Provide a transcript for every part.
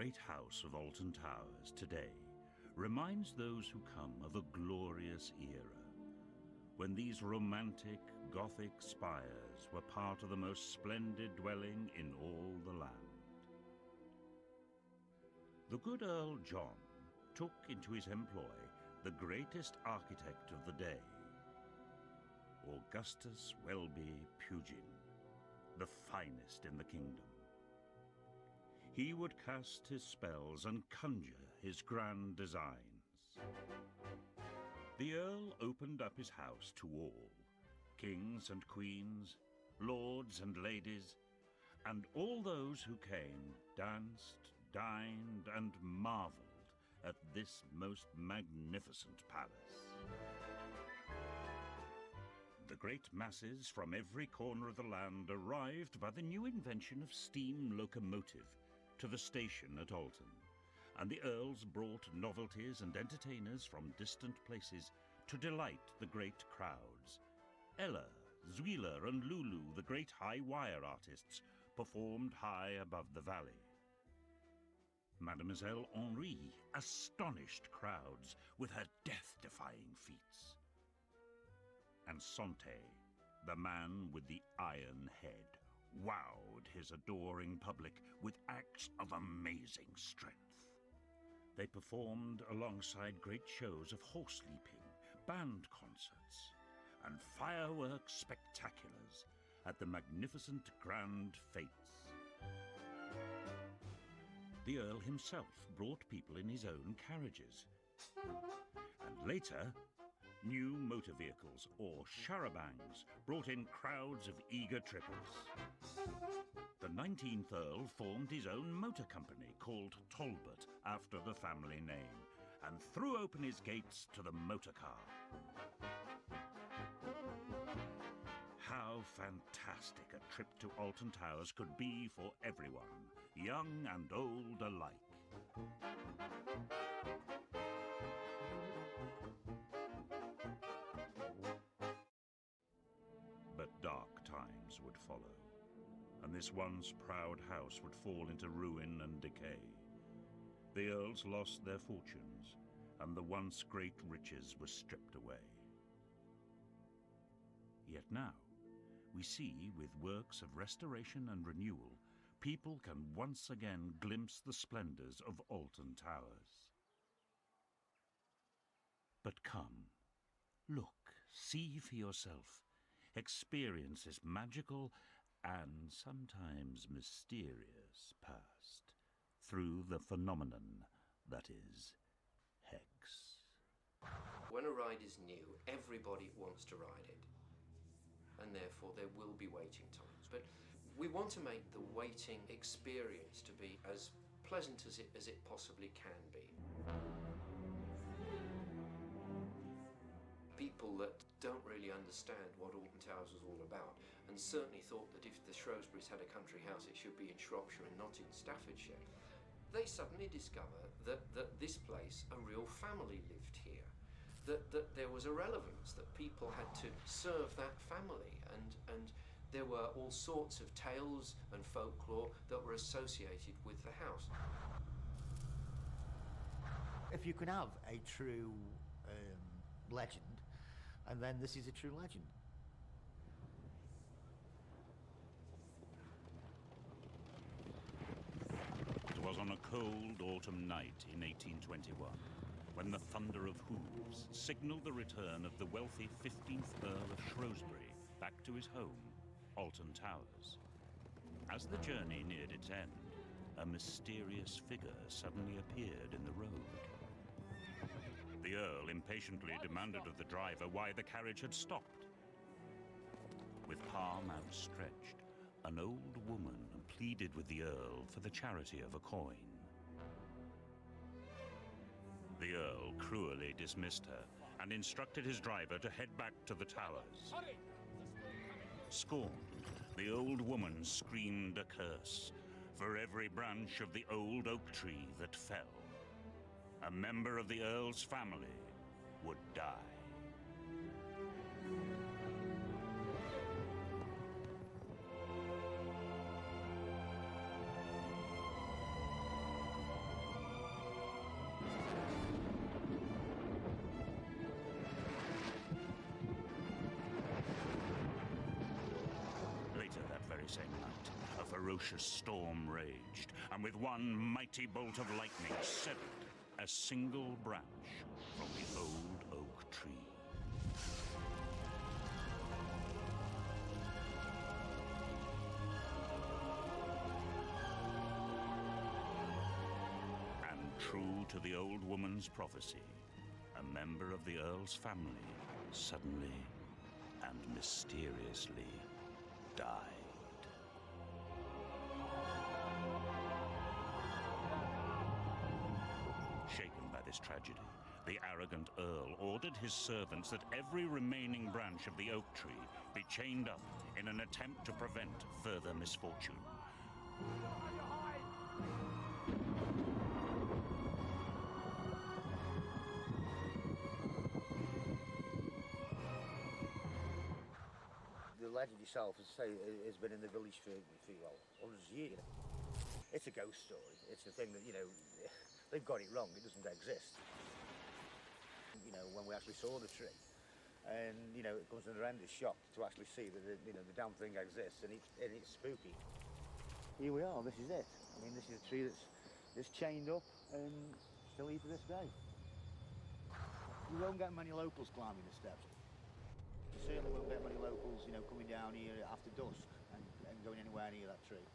great house of Alton Towers today reminds those who come of a glorious era, when these romantic Gothic spires were part of the most splendid dwelling in all the land. The good Earl John took into his employ the greatest architect of the day, Augustus Welby Pugin, the finest in the kingdom. He would cast his spells and conjure his grand designs. The Earl opened up his house to all, kings and queens, lords and ladies, and all those who came danced, dined, and marveled at this most magnificent palace. The great masses from every corner of the land arrived by the new invention of steam locomotive to the station at Alton, and the Earls brought novelties and entertainers from distant places to delight the great crowds. Ella, Zwieler, and Lulu, the great high wire artists, performed high above the valley. Mademoiselle Henri astonished crowds with her death-defying feats. And Santé, the man with the iron head, wowed his adoring public with acts of amazing strength. They performed alongside great shows of horse leaping, band concerts, and fireworks spectaculars at the magnificent grand fêtes. The Earl himself brought people in his own carriages. And later, new motor vehicles, or charabancs, brought in crowds of eager trippers. The 19th Earl formed his own motor company called Talbot, after the family name, and threw open his gates to the motor car. How fantastic a trip to Alton Towers could be for everyone, young and old alike. But dark times would follow, and this once proud house would fall into ruin and decay. The Earls lost their fortunes, and the once great riches were stripped away. Yet now, we see, with works of restoration and renewal, people can once again glimpse the splendors of Alton Towers. But come, look, see for yourself, experience this magical and sometimes mysterious past through the phenomenon that is Hex. When a ride is new, everybody wants to ride it, and therefore there will be waiting times. But we want to make the waiting experience to be as pleasant as it possibly can be. People that don't really understand what Alton Towers was all about, and certainly thought that if the Shrewsburys had a country house it should be in Shropshire and not in Staffordshire, they suddenly discover that this place, a real family lived here. That there was a relevance, that people had to serve that family, and there were all sorts of tales and folklore that were associated with the house. If you can have a true legend, and then this is a true legend. It was on a cold autumn night in 1821, when the thunder of hooves signalled the return of the wealthy 15th Earl of Shrewsbury back to his home, Alton Towers. As the journey neared its end, a mysterious figure suddenly appeared in the road. The Earl impatiently demanded of the driver why the carriage had stopped. With palm outstretched, an old woman pleaded with the Earl for the charity of a coin. The Earl cruelly dismissed her and instructed his driver to head back to the Towers. Scorned, the old woman screamed a curse. For every branch of the old oak tree that fell, a member of the Earl's family would die. same night, a ferocious storm raged, and with one mighty bolt of lightning severed a single branch from the old oak tree. And true to the old woman's prophecy, a member of the Earl's family suddenly and mysteriously died. Shaken by this tragedy, the arrogant Earl ordered his servants that every remaining branch of the oak tree be chained up in an attempt to prevent further misfortune. The legend itself, as I say, has been in the village for well, hundreds of years. It's a ghost story. It's a thing that, they've got it wrong. It doesn't exist. When we actually saw the tree, and, it comes an horrendous shock to actually see that, the damn thing exists, and it's spooky. Here we are, this is it. I mean, this is a tree that's chained up and still here to this day. You won't get many locals climbing the steps. You certainly won't get many locals, coming down here after dusk and going anywhere near that tree.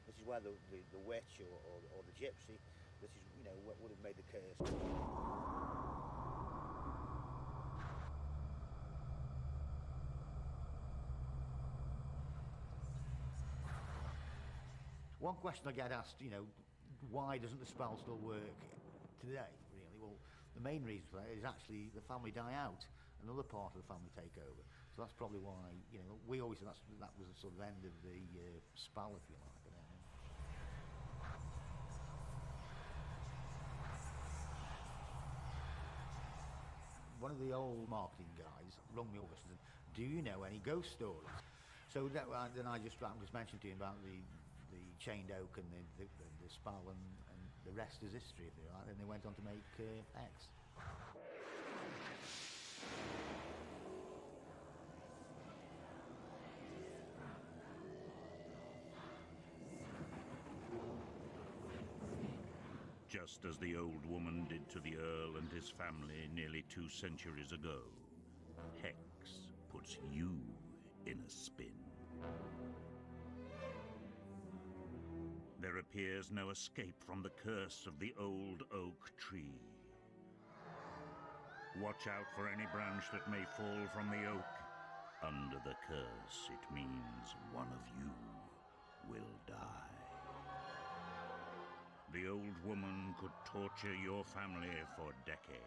This is where the witch or the gypsy, this is, what would have made the curse. One question I get asked, why doesn't the spell still work today, really? Well, the main reason for that is actually the family die out, another part of the family take over. So that's probably why, we always said that was the sort of end of the spell, if you like. One of the old marketing guys rung me up and said, "Do you know any ghost stories?" So then I just mentioned to him about the chained oak and the spell, and the rest is history, if you like. And they went on to make Hex. Just as the old woman did to the Earl and his family nearly 2 centuries ago, Hex puts you in a spin. There appears no escape from the curse of the old oak tree. Watch out for any branch that may fall from the oak. Under the curse, it means one of you will die. The old woman could torture your family for decades.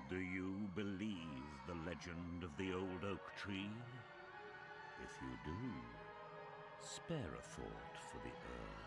Do you believe the legend of the old oak tree? If you do, spare a thought for the Earl.